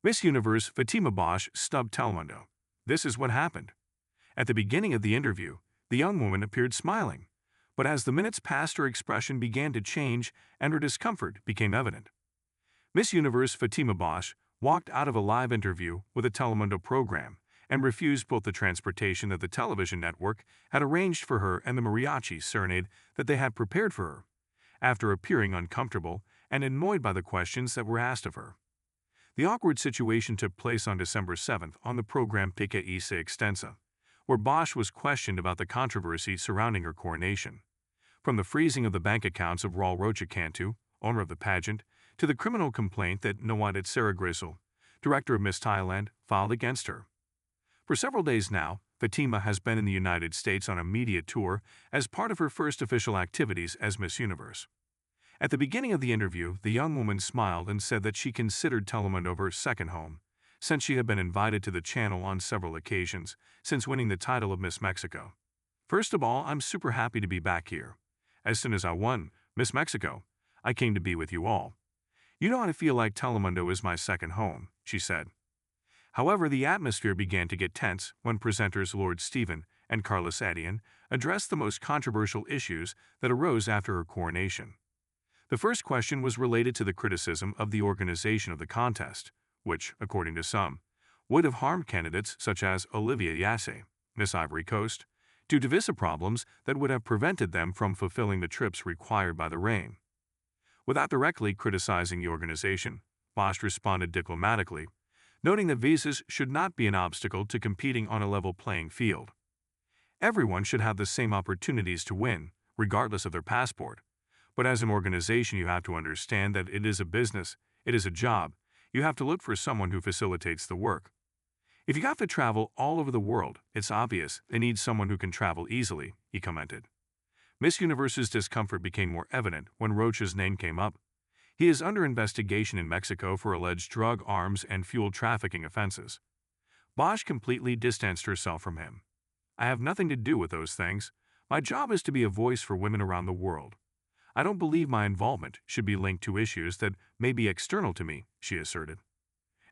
Miss Universe Fatima Bosch snubbed Telemundo. This is what happened. At the beginning of the interview, the young woman appeared smiling, but as the minutes passed her expression began to change and her discomfort became evident. Miss Universe Fatima Bosch walked out of a live interview with a Telemundo program and refused both the transportation that the television network had arranged for her and the mariachi serenade that they had prepared for her, after appearing uncomfortable and annoyed by the questions that were asked of her. The awkward situation took place on December 7th on the program Pica extensa, where Bosch was questioned about the controversy surrounding her coronation. From the freezing of the bank accounts of Raúl Rocha Cantú, owner of the pageant, to the criminal complaint that Nawat Itsaragrisil, director of Miss Thailand, filed against her. For several days now, Fatima has been in the United States on a media tour as part of her first official activities as Miss Universe. At the beginning of the interview, the young woman smiled and said that she considered Telemundo her second home, since she had been invited to the channel on several occasions since winning the title of Miss Mexico. "First of all, I'm super happy to be back here. As soon as I won Miss Mexico, I came to be with you all. You know, I feel like Telemundo is my second home," she said. However, the atmosphere began to get tense when presenters Lord Stephen and Carlos Adian addressed the most controversial issues that arose after her coronation. The first question was related to the criticism of the organization of the contest, which, according to some, would have harmed candidates such as Olivia Yasse, Miss Ivory Coast, due to visa problems that would have prevented them from fulfilling the trips required by the reign. Without directly criticizing the organization, Bosch responded diplomatically, noting that visas should not be an obstacle to competing on a level playing field. Everyone should have the same opportunities to win, regardless of their passport. But as an organization, you have to understand that it is a business, it is a job. You have to look for someone who facilitates the work. If you have to travel all over the world, it's obvious they need someone who can travel easily, he commented. Miss Universe's discomfort became more evident when Rocha's name came up. He is under investigation in Mexico for alleged drug, arms, and fuel trafficking offenses. Bosch completely distanced herself from him. "I have nothing to do with those things. My job is to be a voice for women around the world. I don't believe my involvement should be linked to issues that may be external to me," she asserted.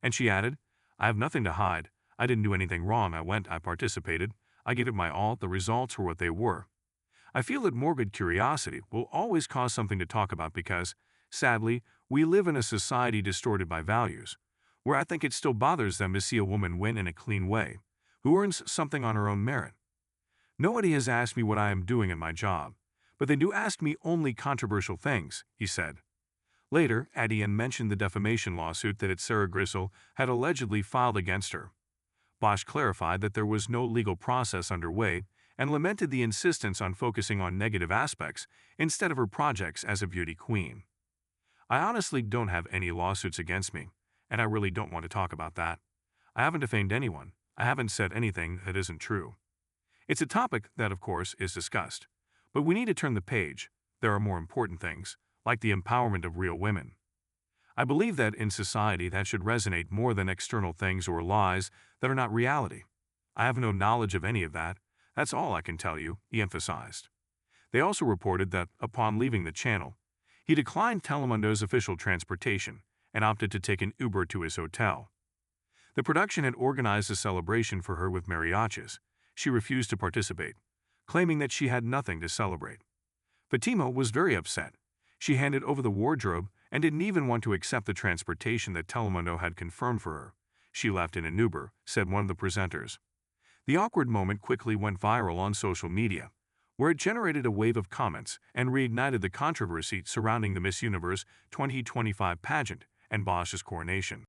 And she added, "I have nothing to hide. I didn't do anything wrong. I participated. I gave it my all. The results were what they were. I feel that morbid curiosity will always cause something to talk about because, sadly, we live in a society distorted by values, where I think it still bothers them to see a woman win in a clean way, who earns something on her own merit. Nobody has asked me what I am doing in my job, but they do ask me only controversial things," he said. Later, Adian mentioned the defamation lawsuit that Itsaragrisil had allegedly filed against her. Bosch clarified that there was no legal process underway and lamented the insistence on focusing on negative aspects instead of her projects as a beauty queen. "I honestly don't have any lawsuits against me, and I really don't want to talk about that. I haven't defamed anyone. I haven't said anything that isn't true. It's a topic that, of course, is discussed, but we need to turn the page. There are more important things, like the empowerment of real women. I believe that in society that should resonate more than external things or lies that are not reality. I have no knowledge of any of that. That's all I can tell you," he emphasized. They also reported that, upon leaving the channel, he declined Telemundo's official transportation and opted to take an Uber to his hotel. The production had organized a celebration for her with mariachis. She refused to participate, claiming that she had nothing to celebrate. Fatima was very upset. She handed over the wardrobe and didn't even want to accept the transportation that Telemundo had confirmed for her. "She left in an Uber," said one of the presenters. The awkward moment quickly went viral on social media, where it generated a wave of comments and reignited the controversy surrounding the Miss Universe 2025 pageant and Bosch's coronation.